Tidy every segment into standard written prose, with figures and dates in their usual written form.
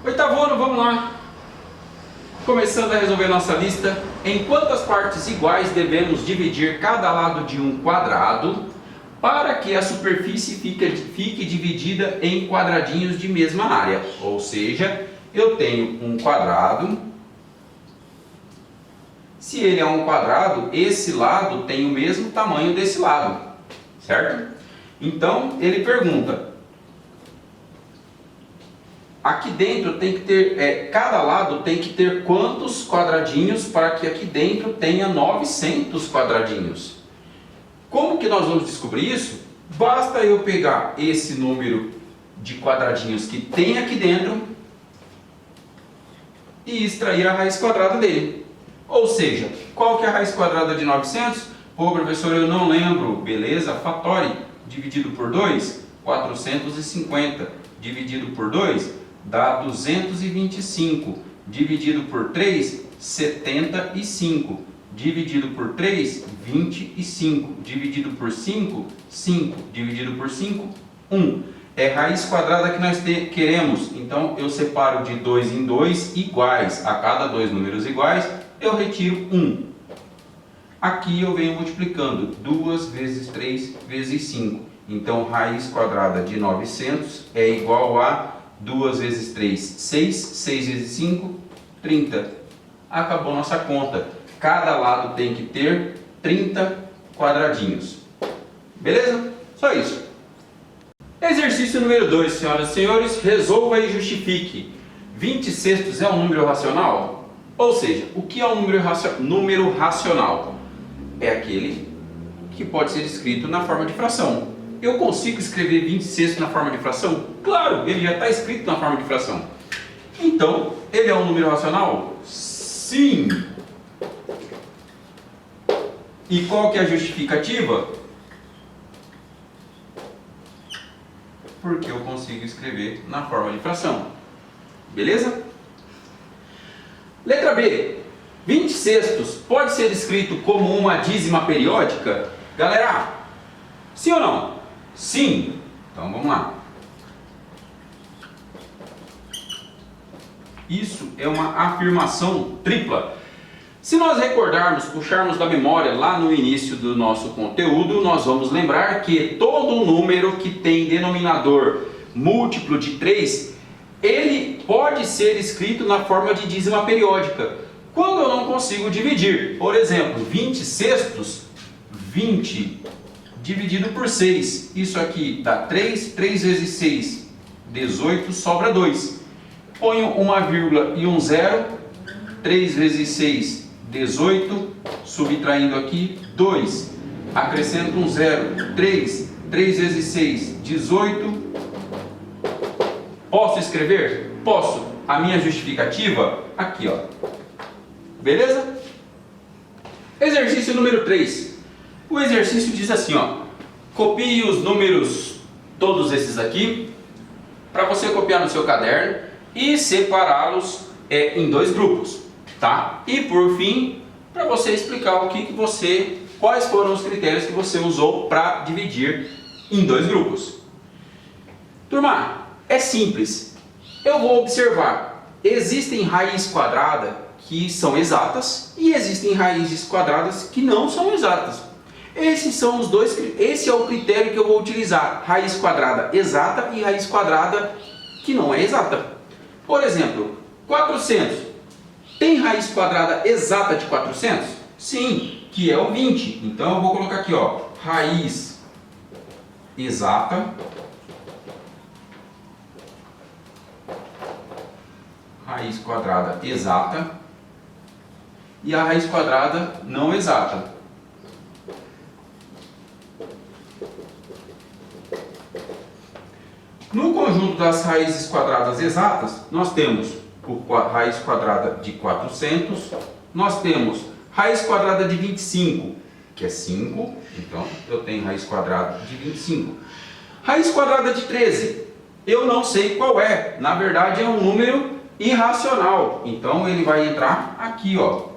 Oitavo ano, vamos lá. Começando a resolver nossa lista. Em quantas partes iguais devemos dividir cada lado de um quadrado para que a superfície fique dividida em quadradinhos de mesma área? Ou seja, eu tenho um quadrado. Se ele é um quadrado, esse lado tem o mesmo tamanho desse lado, certo? Então, ele pergunta... Aqui dentro tem que ter, cada lado tem que ter quantos quadradinhos para que aqui dentro tenha 900 quadradinhos. Como que nós vamos descobrir isso? Basta eu pegar esse número de quadradinhos que tem aqui dentro e extrair a raiz quadrada dele. Ou seja, qual que é a raiz quadrada de 900? Pô, professor, eu não lembro. Beleza, fatori dividido por 2, 450. Dividido por 2... dá 225, dividido por 3, 75, dividido por 3, 25, dividido por 5, 5, dividido por 5, 1. É raiz quadrada que nós queremos, então eu separo de 2 em 2 iguais, a cada dois números iguais eu retiro 1. Aqui eu venho multiplicando 2 vezes 3 vezes 5, então raiz quadrada de 900 é igual a 2 vezes 3, 6, 6 vezes 5, 30. Acabou nossa conta. Cada lado tem que ter 30 quadradinhos. Beleza? Só isso. Exercício número 2, senhoras e senhores. Resolva e justifique. 20 sextos é um número racional? Ou seja, o que é um número racional? É aquele que pode ser escrito na forma de fração. Eu consigo escrever 20 sextos na forma de fração? Claro, ele já está escrito na forma de fração. Então, ele é um número racional? Sim. E qual que é a justificativa? Porque eu consigo escrever na forma de fração. Beleza? Letra B. 20 sextos pode ser escrito como uma dízima periódica? Galera, sim ou não? Sim. Então vamos lá. Isso é uma afirmação tripla. Se nós recordarmos, puxarmos da memória lá no início do nosso conteúdo, nós vamos lembrar que todo número que tem denominador múltiplo de 3, ele pode ser escrito na forma de dízima periódica. Quando eu não consigo dividir, por exemplo, 20 sextos, 20 dividido por 6, isso aqui dá 3, 3 vezes 6, 18, sobra 2. Ponho uma vírgula e um zero, 3 vezes 6, 18, subtraindo aqui 2, acrescento um zero, 3, 3 vezes 6, 18. Posso escrever? Posso. A minha justificativa, aqui ó. Beleza? Exercício número 3. O exercício diz assim, ó, copie os números, todos esses aqui, para você copiar no seu caderno e separá-los em dois grupos, tá? E por fim, para você explicar quais foram os critérios que você usou para dividir em dois grupos. Turma, é simples. Eu vou observar, existem raízes quadradas que são exatas e existem raízes quadradas que não são exatas. Esse é o critério que eu vou utilizar, raiz quadrada exata e raiz quadrada que não é exata. Por exemplo, 400, tem raiz quadrada exata de 400? Sim, que é o 20. Então eu vou colocar aqui, ó, raiz exata, raiz quadrada exata e a raiz quadrada não exata. No conjunto das raízes quadradas exatas, nós temos a raiz quadrada de 400, nós temos raiz quadrada de 25, que é 5, então eu tenho raiz quadrada de 25. Raiz quadrada de 13, eu não sei qual é, na verdade é um número irracional, então ele vai entrar aqui, ó.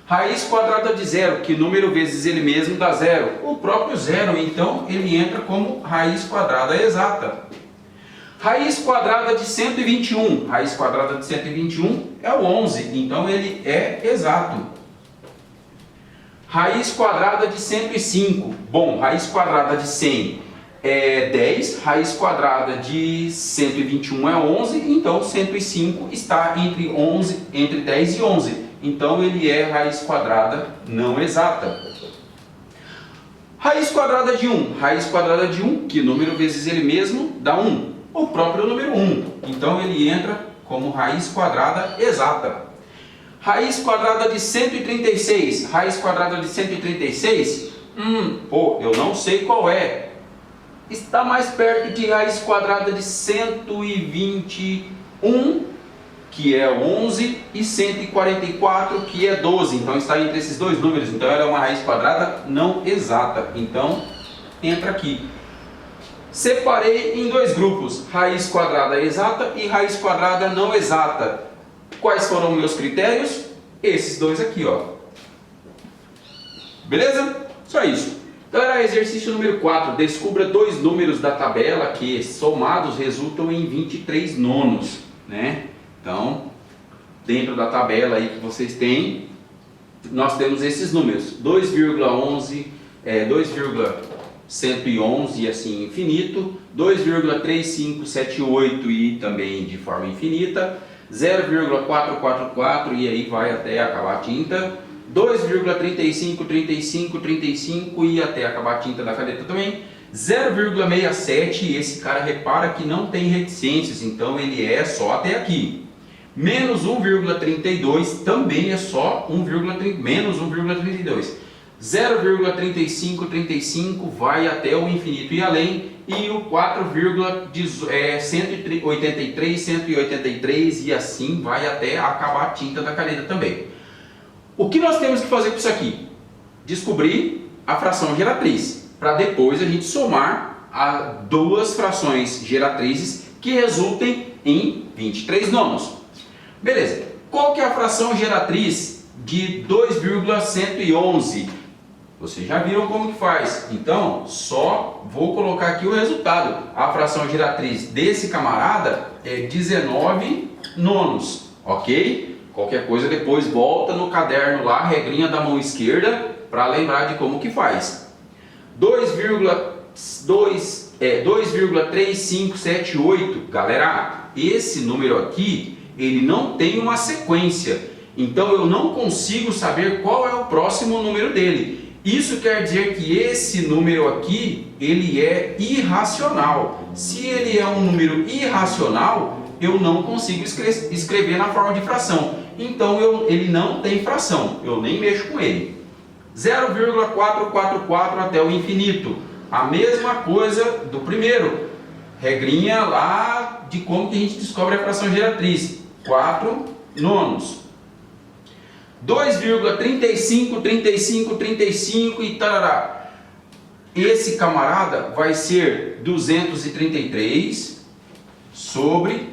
Raiz quadrada de zero, que número vezes ele mesmo dá zero? O próprio zero, então ele entra como raiz quadrada exata. Raiz quadrada de 121. Raiz quadrada de 121 é o 11, então ele é exato. Raiz quadrada de 105. Bom, raiz quadrada de 100 é 10, raiz quadrada de 121 é 11, então 105 está entre 10 e 11. Então ele é raiz quadrada não exata. Raiz quadrada de 1. Raiz quadrada de 1, que número vezes ele mesmo dá 1. O próprio número 1. Então ele entra como raiz quadrada exata. Raiz quadrada de 136. Raiz quadrada de 136? Eu não sei qual é. Está mais perto de raiz quadrada de 121, que é 11, e 144, que é 12. Então está entre esses dois números. Então ela é uma raiz quadrada não exata. Então entra aqui. Separei em dois grupos, raiz quadrada exata e raiz quadrada não exata. Quais foram meus critérios? Esses dois aqui, ó. Beleza? Só isso. Galera, exercício número 4. Descubra dois números da tabela que, somados, resultam em 23 nonos, né? Então, dentro da tabela aí que vocês têm, nós temos esses números. 2,11, 2,111 e assim infinito, 2,3578 e também de forma infinita, 0,444 e aí vai até acabar a tinta, 2,353535 e até acabar a tinta da caneta também, 0,67 e esse cara repara que não tem reticências, então ele é só até aqui. Menos 1,32 também é só menos 1,32. 0,3535 vai até o infinito e além, e o 4,183, 183 e assim vai até acabar a tinta da caneta também. O que nós temos que fazer com isso aqui? Descobrir a fração geratriz, para depois a gente somar a duas frações geratrizes que resultem em 23 nonos. Beleza, qual que é a fração geratriz de 2,111? Vocês já viram como que faz, então só vou colocar aqui o resultado. A fração geratriz desse camarada é 19 nonos, ok? Qualquer coisa depois volta no caderno lá, regrinha da mão esquerda, para lembrar de como que faz. 2,3578, galera, esse número aqui, ele não tem uma sequência, então eu não consigo saber qual é o próximo número dele. Isso quer dizer que esse número aqui, ele é irracional. Se ele é um número irracional, eu não consigo escrever na forma de fração. Então ele não tem fração, eu nem mexo com ele. 0,444 até o infinito. A mesma coisa do primeiro. Regrinha lá de como que a gente descobre a fração geratriz. 4 nonos. 2,353535 e tarará. Esse camarada vai ser 233 sobre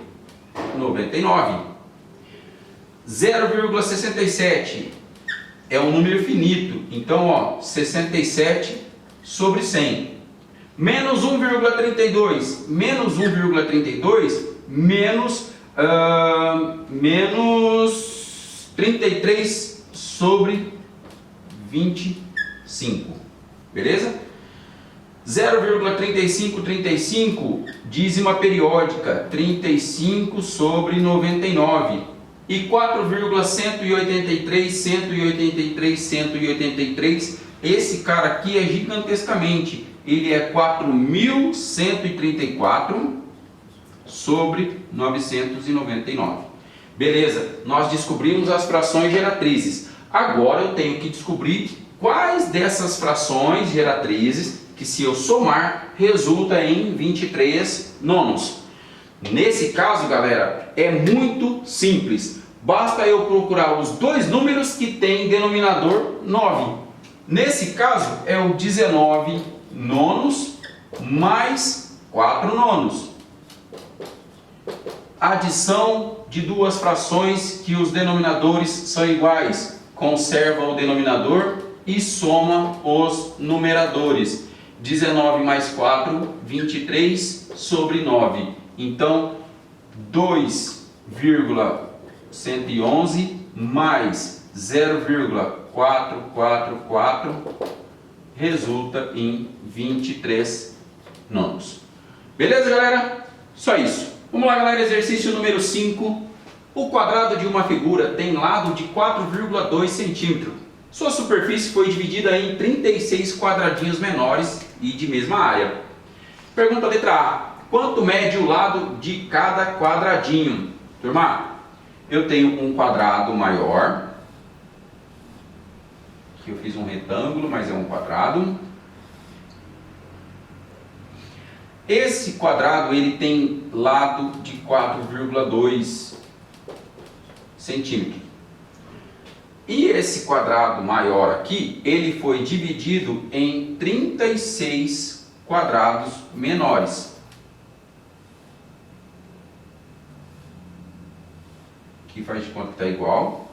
99. 0,67 é um número finito, então ó, 67 sobre 100. Menos 1,32, menos 1,32, menos 33 sobre 25, beleza? 0,3535, dízima periódica, 35 sobre 99. E 4,183, 183, 183, esse cara aqui é gigantescamente, ele é 4.134 sobre 999. Beleza, nós descobrimos as frações geratrizes. Agora eu tenho que descobrir quais dessas frações geratrizes, que se eu somar, resulta em 23 nonos. Nesse caso, galera, é muito simples. Basta eu procurar os dois números que têm denominador 9. Nesse caso, é o 19 nonos mais 4 nonos. Adição de duas frações que os denominadores são iguais. Conserva o denominador e soma os numeradores. 19 mais 4, 23 sobre 9. Então, 2,111 mais 0,444 resulta em 23 nonos. Beleza, galera? Só isso. Vamos lá, galera. Exercício número 5. O quadrado de uma figura tem lado de 4,2 centímetros. Sua superfície foi dividida em 36 quadradinhos menores e de mesma área. Pergunta letra A. Quanto mede o lado de cada quadradinho? Turma, eu tenho um quadrado maior. Aqui eu fiz um retângulo, mas é um quadrado. Esse quadrado ele tem lado de 4,2 centímetros. E esse quadrado maior aqui, ele foi dividido em 36 quadrados menores. Aqui faz de conta que está igual.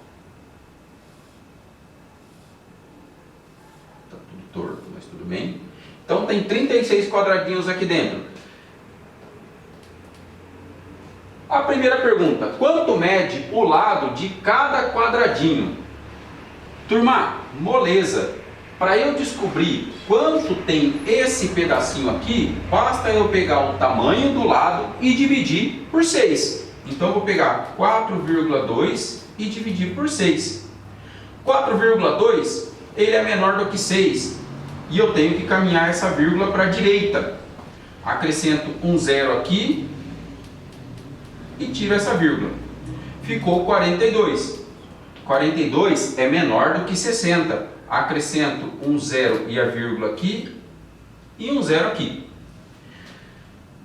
Está tudo torto, mas tudo bem. Então tem 36 quadradinhos aqui dentro. A primeira pergunta, quanto mede o lado de cada quadradinho? Turma, moleza. Para eu descobrir quanto tem esse pedacinho aqui, basta eu pegar o tamanho do lado e dividir por 6. Então eu vou pegar 4,2 e dividir por 6. 4,2 ele é menor do que 6. E eu tenho que caminhar essa vírgula para a direita. Acrescento um zero aqui e tiro essa vírgula. Ficou 42. 42 é menor do que 60. Acrescento um zero e a vírgula aqui e um zero aqui.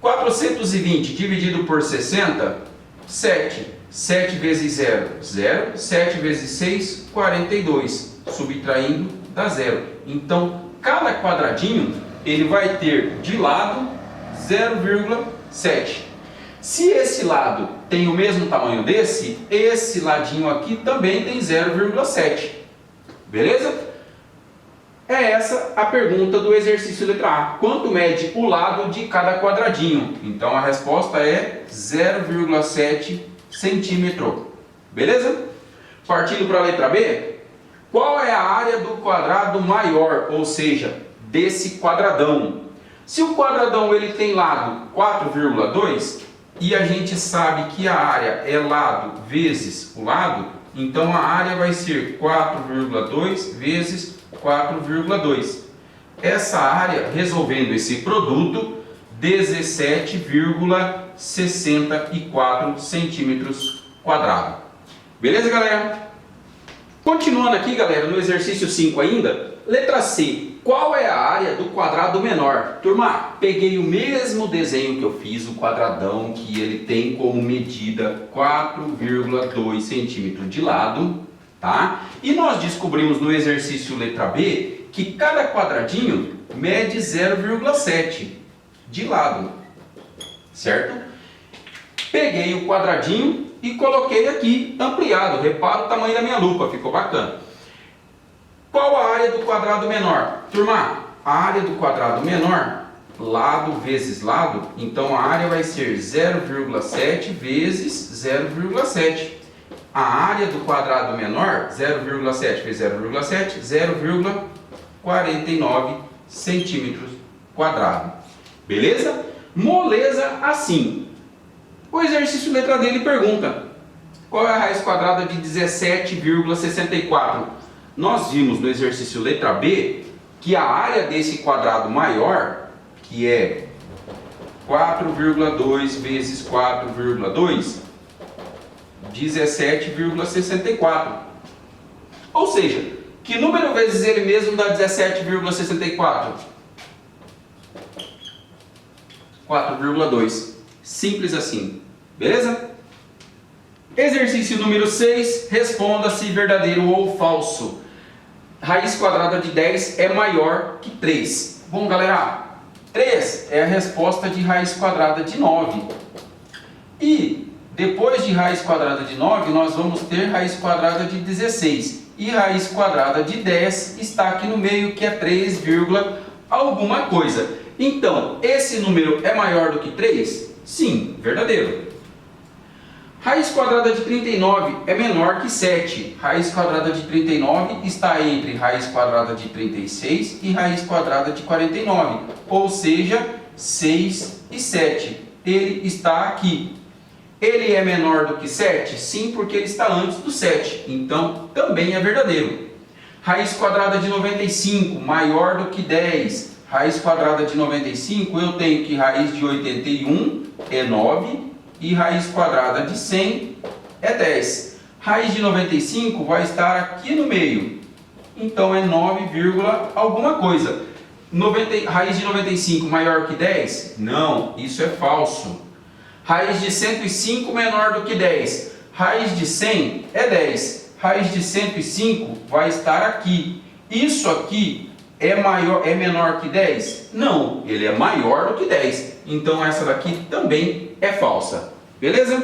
420 dividido por 60, 7. 7 vezes 0, 0. 7 vezes 6, 42. Subtraindo, dá 0. Então, cada quadradinho ele vai ter de lado 0,7. Se esse lado tem o mesmo tamanho desse, esse ladinho aqui também tem 0,7. Beleza? É essa a pergunta do exercício letra A. Quanto mede o lado de cada quadradinho? Então a resposta é 0,7 centímetro. Beleza? Partindo para a letra B. Qual é a área do quadrado maior, ou seja, desse quadradão? Se o quadradão ele tem lado 4,2 e a gente sabe que a área é lado vezes o lado, então a área vai ser 4,2 vezes 4,2. Essa área, resolvendo esse produto, 17,64 centímetros quadrados. Beleza, galera? Continuando aqui, galera, no exercício 5 ainda, letra C. Qual é a área do quadrado menor? Turma, peguei o mesmo desenho que eu fiz, o quadradão, que ele tem como medida 4,2 centímetros de lado, tá? E nós descobrimos no exercício letra B que cada quadradinho mede 0,7 de lado, certo? Peguei o quadradinho e coloquei aqui ampliado. Repara o tamanho da minha lupa, ficou bacana. Qual a área do quadrado menor? Turma, a área do quadrado menor, lado vezes lado, então a área vai ser 0,7 vezes 0,7. A área do quadrado menor, 0,7 vezes 0,7, 0,49 centímetros quadrados. Beleza? Moleza assim. O exercício letra D ele pergunta, qual é a raiz quadrada de 17,64? Nós vimos no exercício letra B que a área desse quadrado maior, que é 4,2 vezes 4,2, 17,64. Ou seja, que número vezes ele mesmo dá 17,64? 4,2. Simples assim. Beleza? Exercício número 6. Responda se verdadeiro ou falso. Raiz quadrada de 10 é maior que 3. Bom, galera, 3 é a resposta de raiz quadrada de 9. E depois de raiz quadrada de 9, nós vamos ter raiz quadrada de 16. E raiz quadrada de 10 está aqui no meio, que é 3, alguma coisa. Então, esse número é maior do que 3? Sim, verdadeiro. Raiz quadrada de 39 é menor que 7. Raiz quadrada de 39 está entre raiz quadrada de 36 e raiz quadrada de 49, ou seja, 6 e 7. Ele está aqui. Ele é menor do que 7? Sim, porque ele está antes do 7. Então, também é verdadeiro. Raiz quadrada de 95 maior do que 10. Raiz quadrada de 95, eu tenho que raiz de 81 é 9 e raiz quadrada de 100 é 10. Raiz de 95 vai estar aqui no meio. Então, é 9, alguma coisa. Raiz de 95 maior que 10? Não, isso é falso. Raiz de 105 menor do que 10. Raiz de 100 é 10. Raiz de 105 vai estar aqui. Isso aqui é menor que 10? Não, ele é maior do que 10. Então essa daqui também é falsa. Beleza?